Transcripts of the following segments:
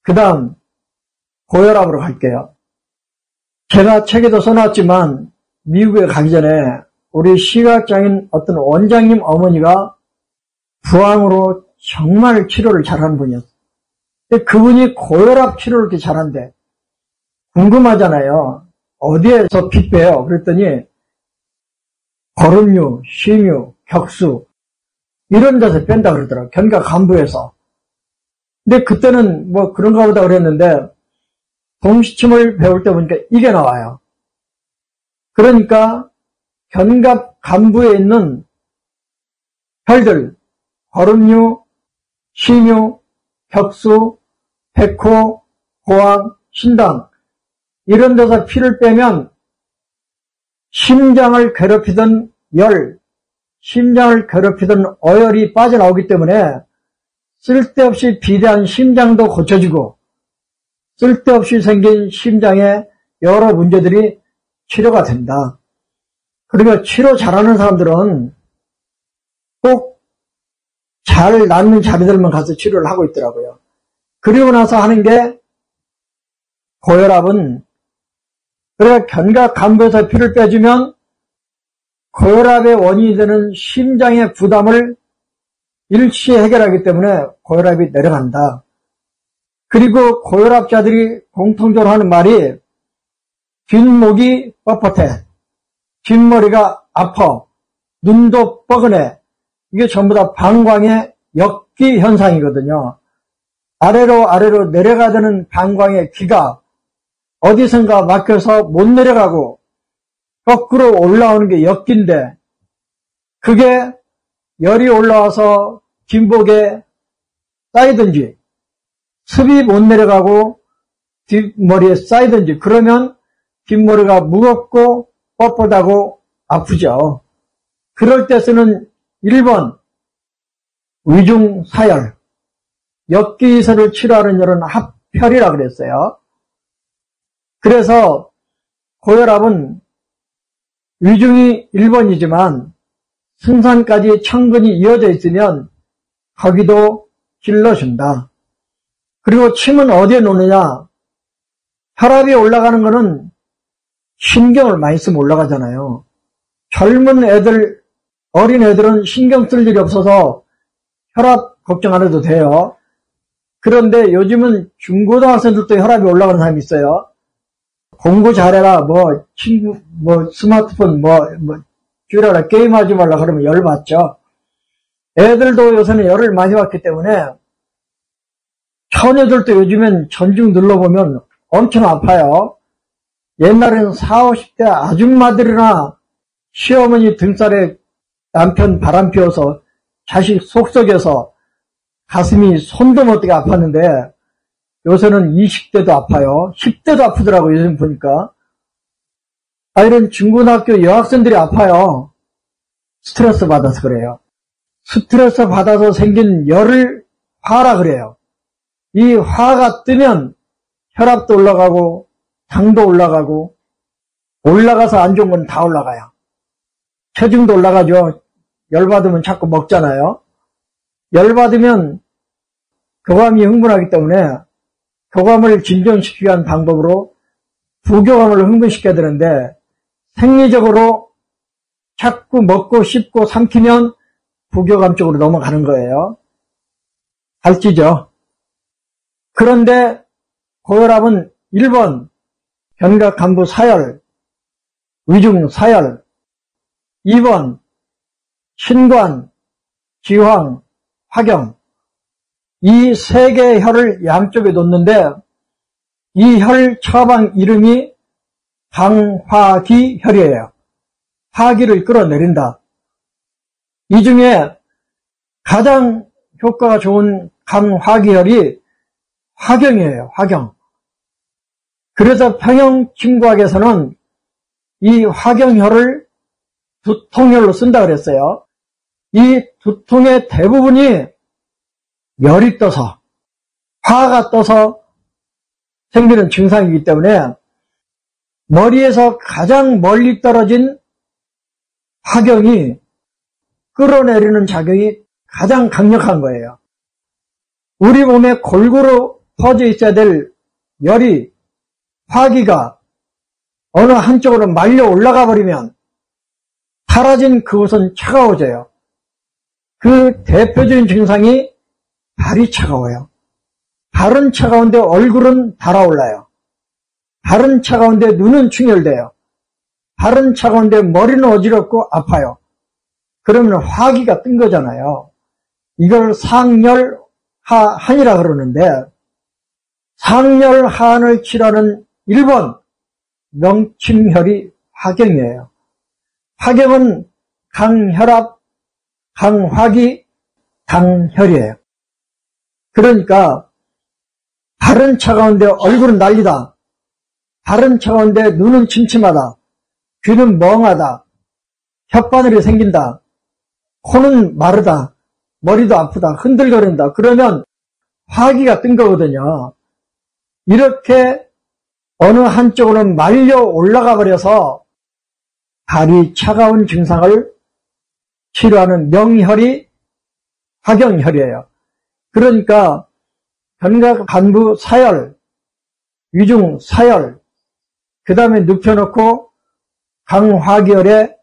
그 다음 고혈압으로 갈게요. 제가 책에도 써놨지만 미국에 가기 전에 우리 시각장애인 어떤 원장님 어머니가 부항으로 정말 치료를 잘하는 분이었어요. 근데 그분이 고혈압 치료를 이렇게 잘한대. 궁금하잖아요. 어디에서 피 빼요? 그랬더니 거름류, 심유, 격수 이런 데서 뺀다 그러더라고요. 견갑 간부에서. 근데 그때는 뭐 그런가 보다 그랬는데 동시침을 배울 때 보니까 이게 나와요. 그러니까 견갑 간부에 있는 혈들, 거름류, 심유, 격수, 백호, 고항, 신당 이런 데서 피를 빼면 심장을 괴롭히던 열, 심장을 괴롭히던 어혈이 빠져나오기 때문에 쓸데없이 비대한 심장도 고쳐지고 쓸데없이 생긴 심장의 여러 문제들이 치료가 된다. 그리고 치료 잘하는 사람들은 꼭 잘 낫는 자리들만 가서 치료를 하고 있더라고요. 그리고 나서 하는 게 고혈압은 그래 견갑 간부에서 피를 빼주면 고혈압의 원인이 되는 심장의 부담을 일시에 해결하기 때문에 고혈압이 내려간다. 그리고 고혈압자들이 공통적으로 하는 말이 뒷목이 뻣뻣해, 뒷머리가 아파, 눈도 뻐근해. 이게 전부 다 방광의 역기 현상이거든요. 아래로 내려가야 되는 방광의 기가 어디선가 막혀서 못 내려가고 거꾸로 올라오는 게 역기인데 그게 열이 올라와서 뒷목에 쌓이든지 습이 못 내려가고 뒷머리에 쌓이든지 그러면 뒷머리가 무겁고 뻣뻣하고 아프죠. 그럴 때 쓰는 1번 위중사열, 역기이설을 치료하는 열은 합혈이라 그랬어요. 그래서 고혈압은 위중이 1번이지만 승산까지 천근이 이어져 있으면 거기도 길러준다. 그리고 침은 어디에 놓느냐? 혈압이 올라가는 거는 신경을 많이 쓰면 올라가잖아요. 젊은 애들, 어린 애들은 신경 쓸 일이 없어서 혈압 걱정 안 해도 돼요. 그런데 요즘은 중고등학생들도 혈압이 올라가는 사람이 있어요. 공부 잘해라, 친구, 스마트폰, 줄여라, 게임하지 말라 그러면 열 받죠. 애들도 요새는 열을 많이 받기 때문에 처녀들도 요즘엔 전중 눌러보면 엄청 아파요. 옛날에는 40, 50대 아줌마들이나 시어머니 등살에 남편 바람 피워서 자식 속썩여서 가슴이 손도 못 대게 아팠는데 요새는 20대도 아파요. 10대도 아프더라고요. 요즘 보니까. 이런 중고등학교 여학생들이 아파요. 스트레스 받아서 그래요. 스트레스 받아서 생긴 열을 화라 그래요. 이 화가 뜨면 혈압도 올라가고 당도 올라가고 올라가서 안 좋은 건 다 올라가요. 체중도 올라가죠. 열받으면 자꾸 먹잖아요. 열받으면 교감이 흥분하기 때문에 교감을 진정시키기 위한 방법으로 부교감을 흥분시켜야 되는데 생리적으로 자꾸 먹고 씹고 삼키면 부교감 쪽으로 넘어가는 거예요. 알지죠? 그런데 고혈압은 1번 견갑 간부 사열, 위중 사열, 2번 신관, 지황, 화경 이 세 개의 혈을 양쪽에 놓는데 이 혈 처방 이름이 강화기혈이에요. 화기를 끌어내린다. 이 중에 가장 효과가 좋은 강화기혈이 화경이에요. 화경. 그래서 평형친구학에서는 이 화경혈을 두통혈로 쓴다 그랬어요. 이 두통의 대부분이 열이 떠서 화가 떠서 생기는 증상이기 때문에 머리에서 가장 멀리 떨어진 화경이 끌어내리는 작용이 가장 강력한 거예요. 우리 몸에 골고루 퍼져 있어야 될 열이, 화기가 어느 한쪽으로 말려 올라가 버리면 사라진 그곳은 차가워져요. 그 대표적인 증상이 발이 차가워요. 발은 차가운데 얼굴은 달아올라요. 발은 차가운데 눈은 충혈돼요. 발은 차가운데 머리는 어지럽고 아파요. 그러면 화기가 뜬 거잖아요. 이걸 상열하한이라 그러는데, 상열하한을 치료하는 1번 명침혈이 화경이에요. 화경은 강혈압, 강화기, 강혈이에요. 그러니까 발은 차가운데 얼굴은 난리다. 발은 차가운데 눈은 침침하다. 귀는 멍하다. 혓바늘이 생긴다. 코는 마르다. 머리도 아프다. 흔들거린다. 그러면 화기가 뜬 거거든요. 이렇게 어느 한쪽으로 말려 올라가 버려서 발이 차가운 증상을 치료하는 명혈이 화경혈이에요. 그러니까 견갑 간부 사열, 위중 사열, 그 다음에 눕혀놓고 강화기혈에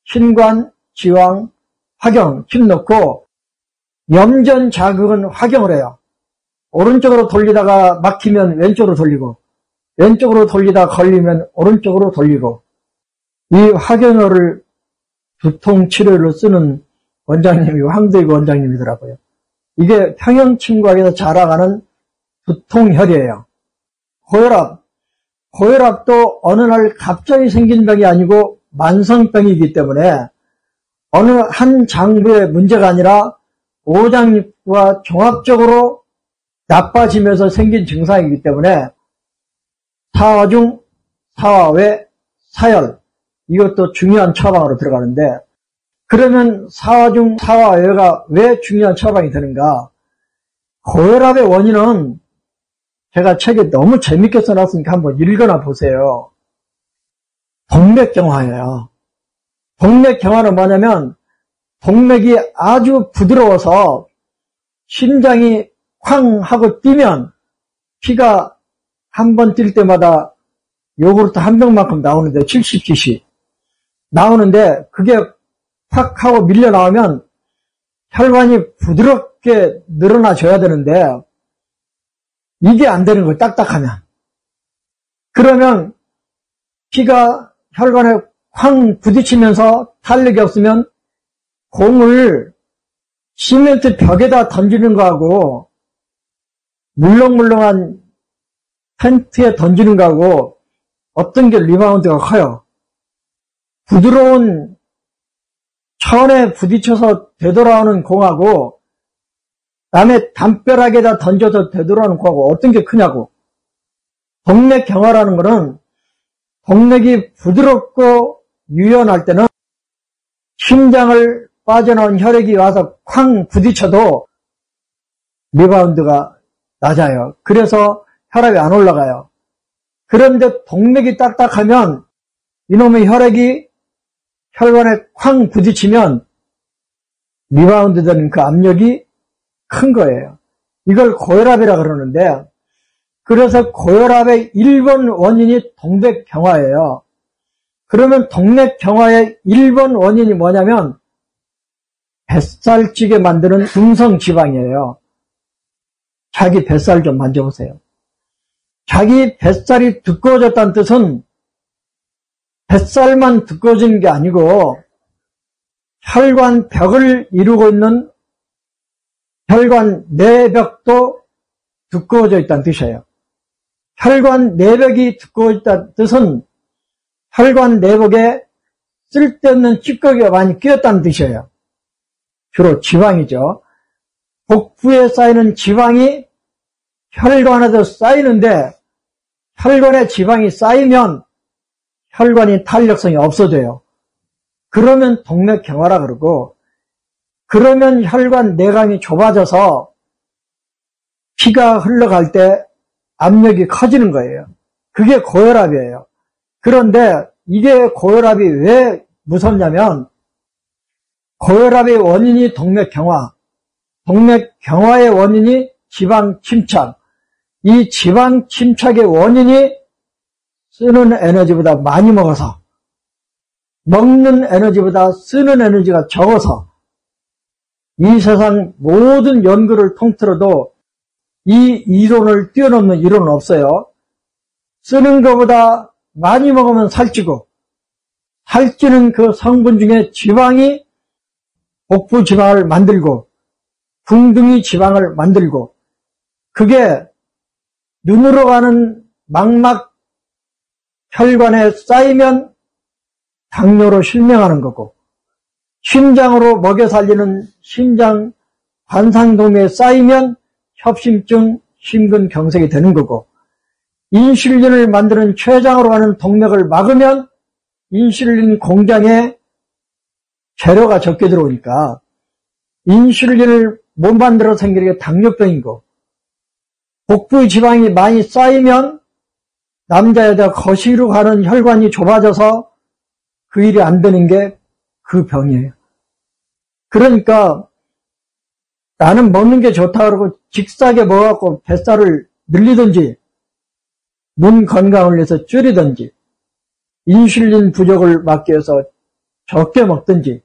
신관, 지왕, 화경, 힘 넣고 염전 자극은 화경을 해요. 오른쪽으로 돌리다가 막히면 왼쪽으로 돌리고, 왼쪽으로 돌리다 걸리면 오른쪽으로 돌리고, 이 화경혈을 두통치료로 쓰는 원장님이 황대익 원장님이더라고요. 이게 평형친구학에서 자랑하는 두통혈이에요. 고혈압. 고혈압도 어느 날 갑자기 생긴 병이 아니고 만성병이기 때문에 어느 한 장부의 문제가 아니라 오장육부와 종합적으로 나빠지면서 생긴 증상이기 때문에 사화 중, 사화 외, 사열, 이것도 중요한 처방으로 들어가는데, 그러면 사화 중, 사화 외가 왜 중요한 처방이 되는가? 고혈압의 원인은 제가 책에 너무 재밌게 써놨으니까 한번 읽어나 보세요. 동맥경화예요. 동맥경화는 뭐냐면 동맥이 아주 부드러워서 심장이 쾅 하고 뛰면 피가 한 번 뛸 때마다 요구르트 한 병만큼 나오는데 70cc 나오는데 그게 팍 하고 밀려 나오면 혈관이 부드럽게 늘어나줘야 되는데 이게 안 되는 거예요. 딱딱하면. 그러면 피가 혈관에 쾅 부딪히면서 탄력이 없으면 공을 시멘트 벽에다 던지는 거하고 물렁물렁한 텐트에 던지는 거하고 어떤 게 리바운드가 커요. 부드러운 천에 부딪혀서 되돌아오는 공하고 남의 담벼락에다 던져서 되돌아오는 공하고 어떤 게 크냐고. 동맥경화라는 거는 동맥이 부드럽고 유연할 때는 심장을 빠져나온 혈액이 와서 쾅 부딪혀도 리바운드가 낮아요. 그래서 혈압이 안 올라가요. 그런데 동맥이 딱딱하면 이놈의 혈액이 혈관에 쾅 부딪히면 리바운드 되는 그 압력이 큰 거예요. 이걸 고혈압이라 그러는데, 그래서 고혈압의 1번 원인이 동맥경화예요. 그러면 동맥경화의 1번 원인이 뭐냐면 뱃살 찌게 만드는 중성지방이에요. 자기 뱃살 좀 만져보세요. 자기 뱃살이 두꺼워졌다는 뜻은 뱃살만 두꺼워진 게 아니고 혈관 벽을 이루고 있는 혈관 내벽도 두꺼워져 있다는 뜻이에요. 혈관 내벽이 두꺼워졌다는 뜻은 혈관 내벽에 쓸데없는 찌꺼기가 많이 끼었다는 뜻이에요. 주로 지방이죠. 복부에 쌓이는 지방이 혈관에도 쌓이는데 혈관에 지방이 쌓이면 혈관이 탄력성이 없어져요. 그러면 동맥경화라 그러고, 그러면 혈관 내강이 좁아져서 피가 흘러갈 때 압력이 커지는 거예요. 그게 고혈압이에요. 그런데 이게 고혈압이 왜 무섭냐면 고혈압의 원인이 동맥경화, 동맥경화의 원인이 지방 침착, 이 지방 침착의 원인이 쓰는 에너지보다 많이 먹어서, 먹는 에너지보다 쓰는 에너지가 적어서, 이 세상 모든 연구를 통틀어도 이 이론을 뛰어넘는 이론은 없어요. 쓰는 것보다 많이 먹으면 살찌고, 살찌는 그 성분 중에 지방이 복부 지방을 만들고 궁둥이 지방을 만들고, 그게 눈으로 가는 망막 혈관에 쌓이면 당뇨로 실명하는 거고, 심장으로 먹여 살리는 심장 관상동맥에 쌓이면 협심증, 심근경색이 되는 거고, 인슐린을 만드는 췌장으로 가는 동맥을 막으면 인슐린 공장에 재료가 적게 들어오니까 인슐린을 못 만들어 생기는 게 당뇨병이고, 복부 지방이 많이 쌓이면 남자 여자 거시기로 가는 혈관이 좁아져서 그 일이 안 되는 게 그 병이에요. 그러니까 나는 먹는 게 좋다 그러고 직사게 먹어갖고 뱃살을 늘리든지 눈 건강을 위해서 줄이든지 인슐린 부족을 막기 위해서 적게 먹든지,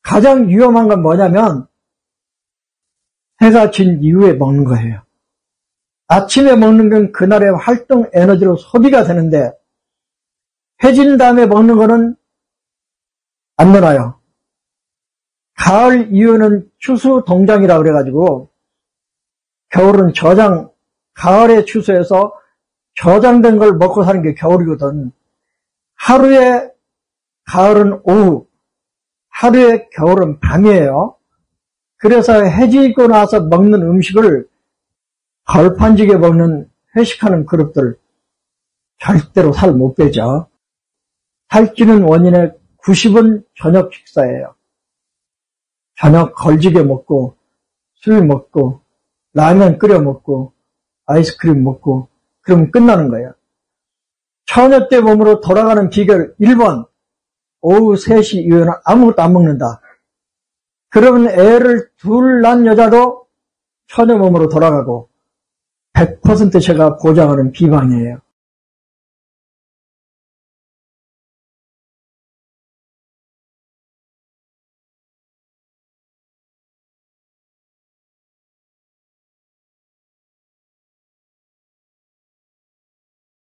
가장 위험한 건 뭐냐면 해가 진 이후에 먹는 거예요. 아침에 먹는 건 그날의 활동 에너지로 소비가 되는데, 해진 다음에 먹는 거는 안 되나요? 가을 이후는 추수 동장이라 그래가지고 겨울은 저장, 가을에 추수해서 저장된 걸 먹고 사는 게 겨울이거든. 하루에 가을은 오후, 하루에 겨울은 밤이에요. 그래서 해지고 나서 먹는 음식을 걸판지게 먹는 회식하는 그룹들 절대로 살 못 빼죠. 살찌는 원인의 90은 저녁 식사예요. 저녁 걸지게 먹고 술 먹고 라면 끓여 먹고 아이스크림 먹고 그러면 끝나는 거예요. 처녀 때 몸으로 돌아가는 비결 1번, 오후 3시 이후에는 아무것도 안 먹는다. 그러면 애를 둘 낳은 여자도 처녀 몸으로 돌아가고 100% 제가 보장하는 비방이에요.